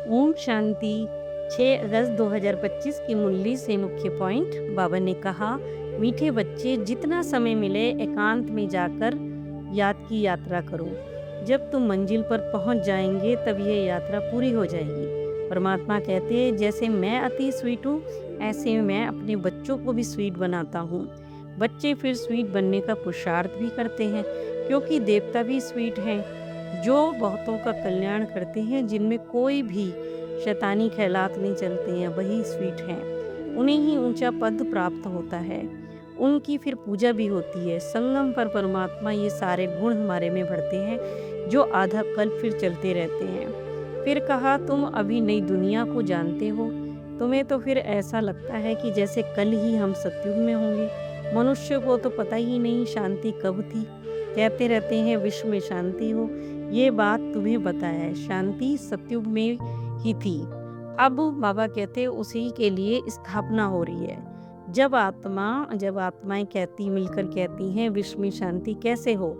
ओम शांति। 6 अगस्त 2025 की मुरली से मुख्य पॉइंट। बाबा ने कहा, मीठे बच्चे, जितना समय मिले एकांत में जाकर याद की यात्रा करो। जब तुम मंजिल पर पहुंच जाएंगे तब ये यात्रा पूरी हो जाएगी। परमात्मा कहते हैं, जैसे मैं अति स्वीट हूँ ऐसे मैं अपने बच्चों को भी स्वीट बनाता हूँ। बच्चे फिर स्वीट बनने का पुरुषार्थ भी करते हैं, क्योंकि देवता भी स्वीट हैं, जो बहुतों का कल्याण करते हैं, जिनमें कोई भी शैतानी ख्यालात नहीं चलते हैं, वही स्वीट हैं। उन्हें ही ऊंचा पद प्राप्त होता है, उनकी फिर पूजा भी होती है। संगम पर परमात्मा ये सारे गुण हमारे में भरते हैं, जो आधा कल्प फिर चलते रहते हैं। फिर कहा, तुम अभी नई दुनिया को जानते हो, तुम्हें तो फिर ऐसा लगता है कि जैसे कल ही हम सतयुग में होंगे। मनुष्य को तो पता ही नहीं शांति कब थी। कहते रहते हैं विश्व में शांति हो, ये बात तुम्हें बताया है, शांति सतयुग में ही थी। अब बाबा कहते हैं उसी के लिए स्थापना हो रही है। जब आत्माएं मिलकर कहती हैं विश्व में शांति कैसे हो,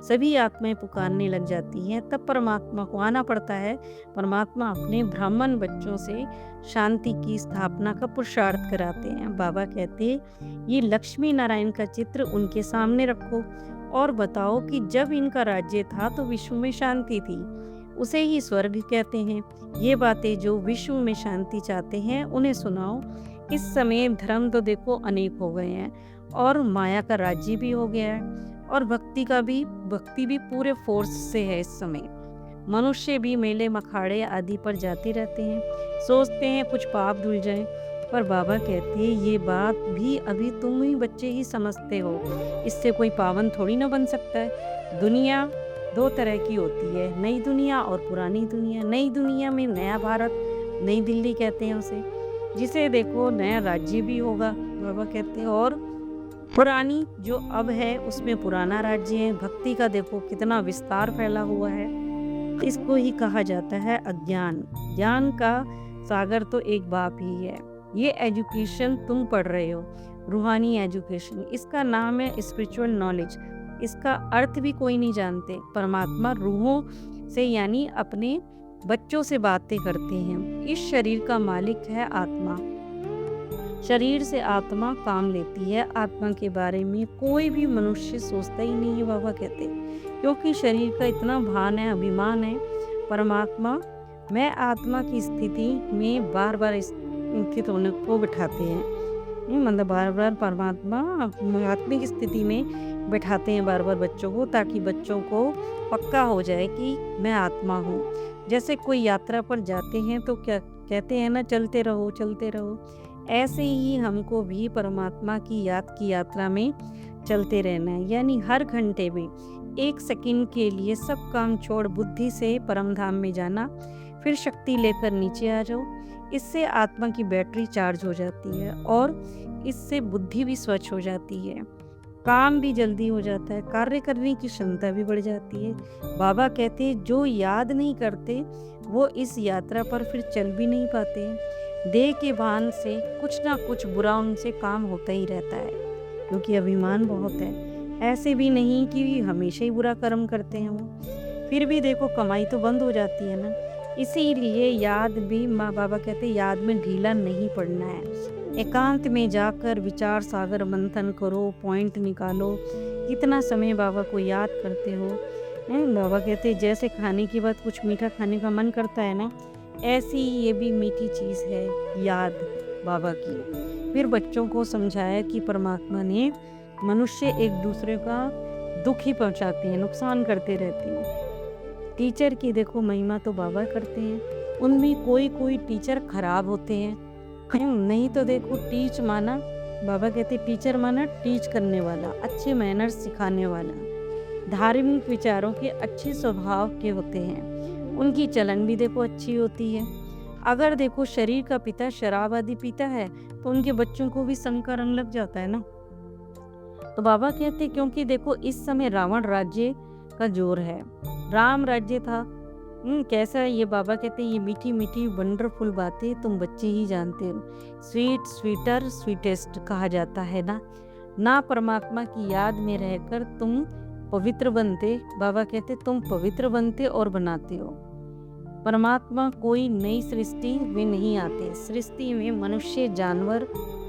सभी आत्माएं पुकारने लग जाती हैं, तब परमात्मा को आना पड़ता है। परमात्मा अपने ब्राह्मण बच्चों से शांति की स्थापना का पुरुषार्थ कराते हैं। बाबा कहते हैं, ये लक्ष्मी नारायण का चित्र उनके सामने रखो और बताओ कि जब इनका राज्य था तो विश्व में शांति थी, उसे ही स्वर्ग कहते हैं। ये बातें जो विश्व में शांति चाहते हैं उन्हें सुनाओ। इस समय धर्म तो देखो अनेक हो गए हैं, और माया का राज्य भी हो गया है, और भक्ति भी पूरे फोर्स से है। इस समय मनुष्य भी मेले मखाड़े आदि पर जाते रहते हैं, सोचते हैं कुछ पाप धुल जाए, पर बाबा कहते हैं ये बात भी अभी तुम ही बच्चे ही समझते हो, इससे कोई पावन थोड़ी ना बन सकता है। दुनिया दो तरह की होती है, नई दुनिया और पुरानी दुनिया। नई दुनिया में नया भारत, नई दिल्ली कहते हैं उसे, जिसे देखो नया राज्य भी होगा बाबा कहते हैं, और पुरानी जो अब है उसमें पुराना राज्य है। भक्ति का देखो कितना विस्तार फैला हुआ है। इसको ही कहा जाता है अज्ञान। ज्ञान का सागर तो एक बाप ही है। ये एजुकेशन तुम पढ़ रहे हो, रूहानी एजुकेशन, इसका नाम है स्पिरिचुअल नॉलेज। इसका अर्थ भी कोई नहीं जानते। परमात्मा रूहों से यानी अपने बच्चों से बातें करते हैं। इस शरीर का मालिक है आत्मा। शरीर से आत्मा काम लेती है। आत्मा के बारे में कोई भी मनुष्य सोचता ही नहीं है बाबा कहते, क्योंकि शरीर का इतना भान है, अभिमान है। परमात्मा मैं आत्मा की स्थिति में बार बार स्थित होने को बिठाते हैं। मतलब बार बार परमात्मा आत्मिक स्थिति में बैठाते हैं बार बार बच्चों को, ताकि बच्चों को पक्का हो जाए कि मैं आत्मा हूँ। जैसे कोई यात्रा पर जाते हैं तो क्या कहते हैं ना, चलते रहो चलते रहो। ऐसे ही हमको भी परमात्मा की यात्रा में चलते रहना है, यानी हर घंटे में 1 सेकंड के लिए सब काम छोड़ बुद्धि से परम धाम में जाना, फिर शक्ति लेकर नीचे आ जाओ। इससे आत्मा की बैटरी चार्ज हो जाती है, और इससे बुद्धि भी स्वच्छ हो जाती है, काम भी जल्दी हो जाता है, कार्य करने की क्षमता भी बढ़ जाती है। बाबा कहते हैं जो याद नहीं करते वो इस यात्रा पर फिर चल भी नहीं पाते हैं। देह के भान से कुछ ना कुछ बुरा उनसे काम होता ही रहता है, क्योंकि अभिमान बहुत है। ऐसे भी नहीं कि हमेशा ही बुरा कर्म करते हैं वो, फिर भी देखो कमाई तो बंद हो जाती है ना। इसीलिए याद भी माँ बाबा कहते हैं याद में ढीला नहीं पड़ना है। एकांत में जाकर विचार सागर मंथन करो, पॉइंट निकालो। कितना समय बाबा को याद करते हो। बाबा कहते हैं जैसे खाने के बाद कुछ मीठा खाने का मन करता है ना, ऐसी ये भी मीठी चीज़ है याद बाबा की। फिर बच्चों को समझाया कि परमात्मा ने मनुष्य एक दूसरे का दुख ही पहुँचाते हैं, नुकसान करते रहते हैं। टीचर की देखो महिमा तो बाबा करते हैं। उनमें कोई टीचर खराब होते हैं, नहीं तो देखो टीच माना, बाबा कहते टीचर माना टीच करने वाला, अच्छे मैनर्स सिखाने वाला, धार्मिक विचारों के अच्छे स्वभाव के होते हैं। उनकी चलन भी देखो अच्छी होती है। अगर देखो शरीर का पिता शराब आदि पीता है तो उनके बच्चों को भी संग का रंग लग जाता है ना। तो बाबा कहते क्योंकि देखो इस समय रावण राज्य का जोर है, राम राज्य था। कैसा है ये बाबा कहते हैं ये मीठी मीठी वंडरफुल बातें तुम बच्चे ही जानते हो। स्वीट स्वीटर स्वीटेस्ट कहा जाता है ना परमात्मा की याद में रहकर तुम पवित्र बनते। बाबा कहते तुम पवित्र बनते और बनाते हो। परमात्मा कोई नई सृष्टि में नहीं आते। सृष्टि में मनुष्य, जानवर,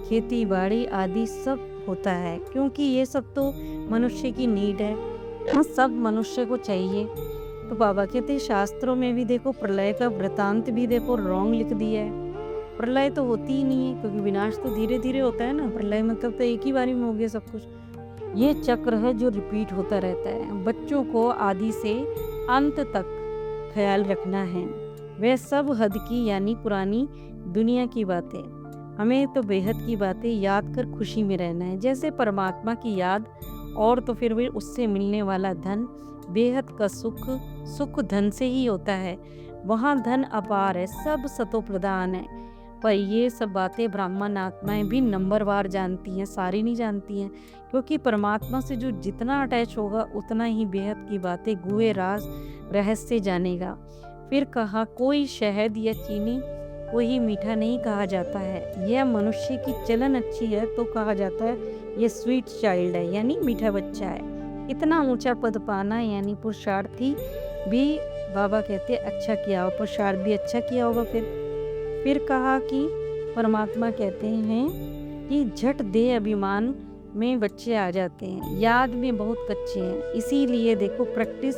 खेती बाड़ी आदि सब होता है, क्योंकि ये सब तो मनुष्य की नीड है। सब मनुष्य को चाहिए। तो बाबा कहते शास्त्रों में भी देखो प्रलय का वृतांत भी देखो रॉन्ग लिख दिया है। प्रलय तो होती ही नहीं है, क्योंकि विनाश तो धीरे धीरे होता है ना। प्रलय मतलब तो एक ही बारी में हो गया सब कुछ। ये चक्र है जो रिपीट होता रहता है। बच्चों को आदि से अंत तक ख्याल रखना है। वह सब हद की यानी पुरानी दुनिया की बातें, हमें तो बेहद की बातें याद कर खुशी में रहना है। जैसे परमात्मा की याद और तो फिर भी उससे मिलने वाला धन, बेहद का सुख धन से ही होता है। वहाँ धन अपार है, सब सतो प्रधान है। पर ये सब बातें ब्राह्मण आत्माएं भी नंबरवार जानती हैं, सारी नहीं जानती हैं। क्योंकि परमात्मा से जो जितना अटैच होगा उतना ही बेहद की बातें, गुहे राज, रहस्य जानेगा। फिर कहा कोई शहद या चीनी कोई मीठा नहीं कहा जाता है। यह मनुष्य की चलन अच्छी है तो कहा जाता है ये स्वीट चाइल्ड है, यानी मीठा बच्चा है। इतना ऊंचा पद पाना यानी पुरुषार्थी भी बाबा कहते अच्छा किया होगा, पुरुषार्थ भी अच्छा किया होगा। फिर कहा कि परमात्मा कहते हैं कि झट दे अभिमान में बच्चे आ जाते हैं, याद में बहुत कच्चे हैं। इसीलिए देखो प्रैक्टिस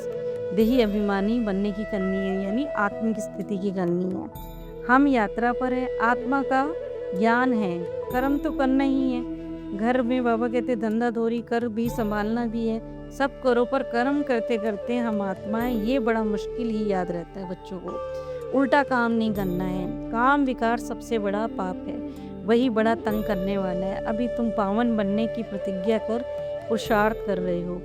देही अभिमानी बनने की करनी है, यानी आत्मिक स्थिति की करनी है। हम यात्रा पर है, आत्मा का ज्ञान है, कर्म तो करना ही है। घर में बाबा कहते धंधा धोरी कर भी संभालना भी है, सब करो, पर कर्म करते करते हम आत्मा है, ये बड़ा मुश्किल ही याद रहता है बच्चों को। उल्टा काम नहीं करना है। काम विकार सबसे बड़ा पाप है, वही बड़ा तंग करने वाला है। अभी तुम पावन बनने की प्रतिज्ञा कर पुरुषार्थ कर रहे हो,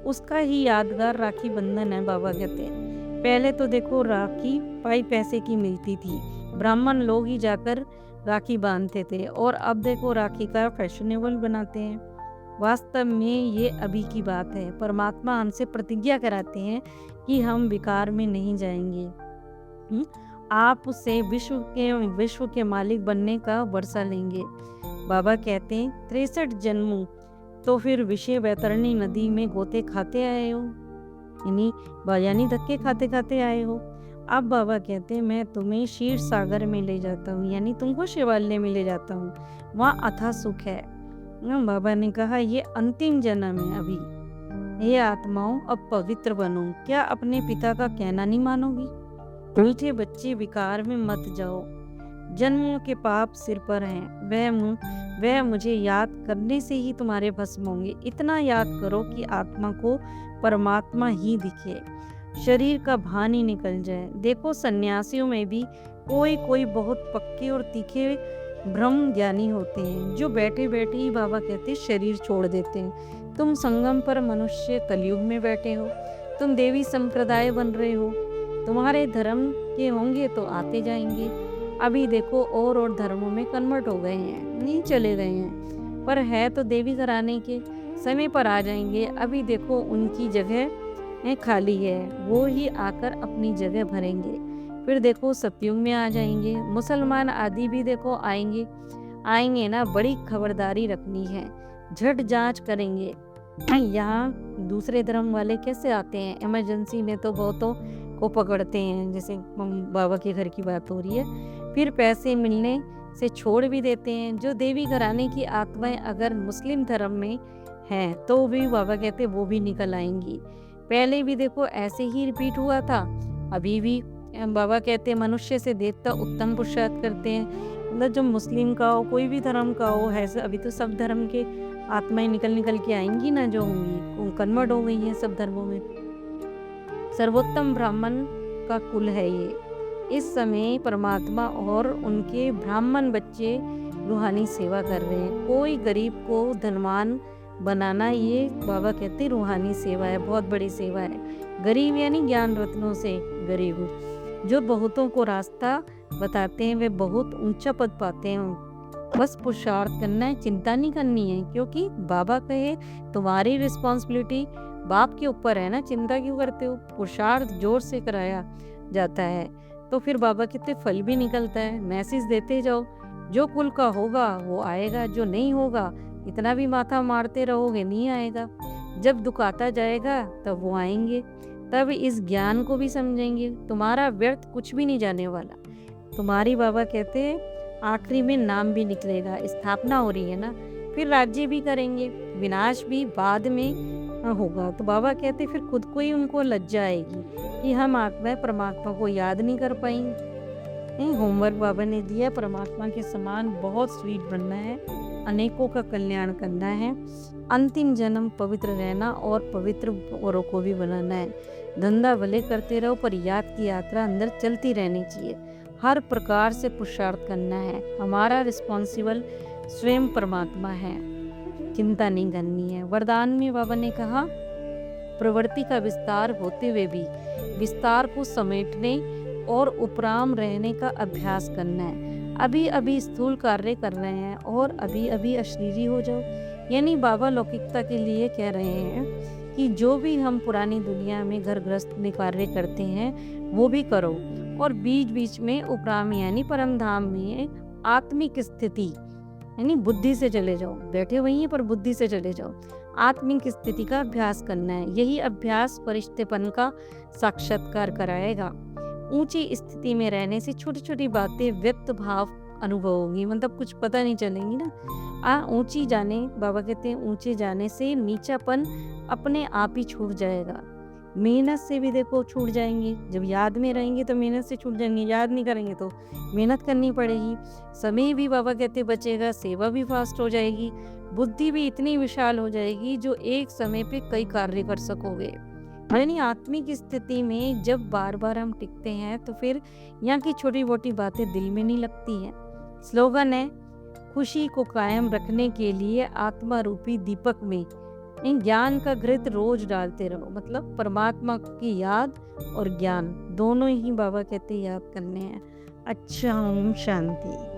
उसका ही यादगार राखी बंधन है। बाबा कहते हैं पहले तो देखो राखी पाई पैसे की मिलती थी, ब्राह्मण लोग ही जाकर राखी बांधते थे, और अब देखो राखी का फैशनेबल बनाते हैं। वास्तव में ये अभी की बात है। परमात्मा हमसे प्रतिज्ञा कराते हैं कि हम विकार में नहीं जाएंगे। आप उससे विश्व के मालिक बनने का वर्षा लेंगे। बाबा कहते हैं 63 जन्मों तो फिर विषय वैतरणी नदी में गोते खाते आए हो, यानी धक्के खाते खाते आए हो। अब बाबा कहते हैं मैं तुम्हें क्षीर सागर में ले जाता हूँ, यानी तुमको शिवालय में ले जाता हूँ, वहाँ अथाह सुख है। बाबा ने कहा ये अंतिम जन्म है अभी। हे आत्माओं अब पवित्र बनो, क्या अपने पिता का कहना नहीं मानोगी? मीठे बच्चे विकार में मत जाओ, जन्मों के पाप सिर पर हैं, वह मुझे याद करने से ही तुम्हारे भस्म होंगे। इतना याद करो कि आत्मा को परमात्मा ही दिखे, शरीर का भान ही निकल जाए। देखो सन्यासियों में भी कोई बहुत पक्के और तीखे ब्रह्म ज्ञानी होते हैं, जो बैठे बैठे ही बाबा कहते शरीर छोड़ देते हैं। तुम संगम पर मनुष्य कलयुग में बैठे हो, तुम देवी संप्रदाय बन रहे हो, तुम्हारे धर्म के होंगे तो आते जाएंगे। अभी देखो और धर्मों में कन्वर्ट हो गए हैं, नहीं चले गए हैं, पर है तो देवी घराने के, समय पर आ जाएंगे। अभी देखो उनकी जगह खाली है, वो ही आकर अपनी जगह भरेंगे। फिर देखो सतयुग में आ जाएंगे, मुसलमान आदि भी देखो आएंगे ना। बड़ी खबरदारी रखनी है, झट जांच करेंगे। यहाँ दूसरे धर्म वाले कैसे आते हैं, इमरजेंसी में तो बहुतों को पकड़ते हैं, जैसे बाबा के घर की बात हो रही है। फिर पैसे मिलने से छोड़ भी देते हैं। जो देवी घराने की आत्माएं अगर मुस्लिम धर्म में हैं तो भी बाबा कहते वो भी निकल आएंगी। पहले भी देखो ऐसे ही रिपीट हुआ था, अभी भी बाबा कहते हैं मनुष्य से देवता उत्तम पुरुषार्थ करते हैं। मतलब जो मुस्लिम का हो, कोई भी धर्म का हो, है अभी तो सब धर्म के आत्माएं निकल के आएंगी ना, जो होंगी कन्वर्ट हो गई हैं सब धर्मों में। सर्वोत्तम ब्राह्मण का कुल है ये। इस समय परमात्मा और उनके ब्राह्मण बच्चे रूहानी सेवा कर रहे हैं। कोई गरीब को धनवान बनाना, ये बाबा कहते रूहानी सेवा है, बहुत बड़ी सेवा है। गरीब यानी ज्ञान रत्नों से गरीब, जो बहुतों को रास्ता बताते हैं, वे बहुत ऊंचा पद पाते हैं। बस पुरुषार्थ करना है, चिंता नहीं करनी है, क्योंकि बाबा कहे तुम्हारी रिस्पॉन्सिबिलिटी बाप के ऊपर है ना, चिंता क्यों करते हो। पुरुषार्थ जोर से कराया जाता है तो फिर बाबा कहते फल भी निकलता है। मैसेज देते जाओ, जो कुल का होगा वो आएगा, जो नहीं होगा इतना भी माथा मारते रहोगे नहीं आएगा। जब दुख आता जाएगा तब वो आएंगे। तब इस ज्ञान को भी समझेंगे। तुम्हारा व्यर्थ कुछ भी नहीं जाने वाला। तुम्हारी बाबा कहते हैं आखिरी में नाम भी निकलेगा, स्थापना हो रही है ना, फिर राज्य भी करेंगे, विनाश भी बाद में होगा। तो बाबा कहते फिर खुद को ही उनको लज्जा आएगी कि हम आत्मा परमात्मा को याद नहीं कर पाएंगे। होमवर्क बाबा ने दिया, परमात्मा के समान बहुत स्वीट बनना है, अनेकों का कल्याण करना है, अंतिम जन्म पवित्र रहना और पवित्र औरों को भी बनाना है। धंधा भले करते रहो पर याद की यात्रा अंदर चलती रहनी चाहिए। हर प्रकार से पुरुषार्थ करना है। हमारा रिस्पॉन्सिबल स्वयं परमात्मा है, चिंता नहीं करनी है। वरदान में बाबा ने कहा प्रवृत्ति का विस्तार होते हुए भी विस्तार को समेटने और उपराम रहने का अभ्यास करना है। अभी अभी स्थूल कार्य कर रहे हैं और अभी अभी अशरीरी हो जाओ। यानी बाबा लौकिकता के लिए कह रहे हैं कि जो भी हम पुरानी दुनिया में घर गृहस्थ में कार्य करते हैं वो भी करो, और बीच बीच में उपराम यानी परम धाम में आत्मिक स्थिति यानी बुद्धि से चले जाओ। बैठे वहीं पर बुद्धि से चले जाओ। आत्मिक स्थिति का अभ्यास करना है। यही अभ्यास फरिश्तेपन का साक्षात्कार कराएगा। ऊंची स्थिति में रहने से छोटी छोटी बातें व्यक्त भाव अनुभव होगी, मतलब कुछ पता नहीं चलेंगी ना। ऊंची जाने, बाबा कहते हैं ऊंचे जाने से नीचापन अपने आप ही छूट जाएगा। मेहनत से भी देखो छूट जाएंगे। जब याद में रहेंगे तो मेहनत से छूट जाएंगे, याद नहीं करेंगे तो मेहनत करनी पड़ेगी। समय भी बाबा कहते बचेगा, सेवा भी फास्ट हो जाएगी, बुद्धि भी इतनी विशाल हो जाएगी जो एक समय पे कई कार्य कर सकोगे। यानी आत्मिक स्थिति में जब बार बार हम टिकते हैं तो फिर यहाँ की छोटी मोटी बातें दिल में नहीं लगती हैं। स्लोगन है खुशी को कायम रखने के लिए आत्मा रूपी दीपक में ज्ञान का घृत रोज डालते रहो। मतलब परमात्मा की याद और ज्ञान दोनों ही बाबा कहते याद करने हैं। अच्छा, ओम शांति।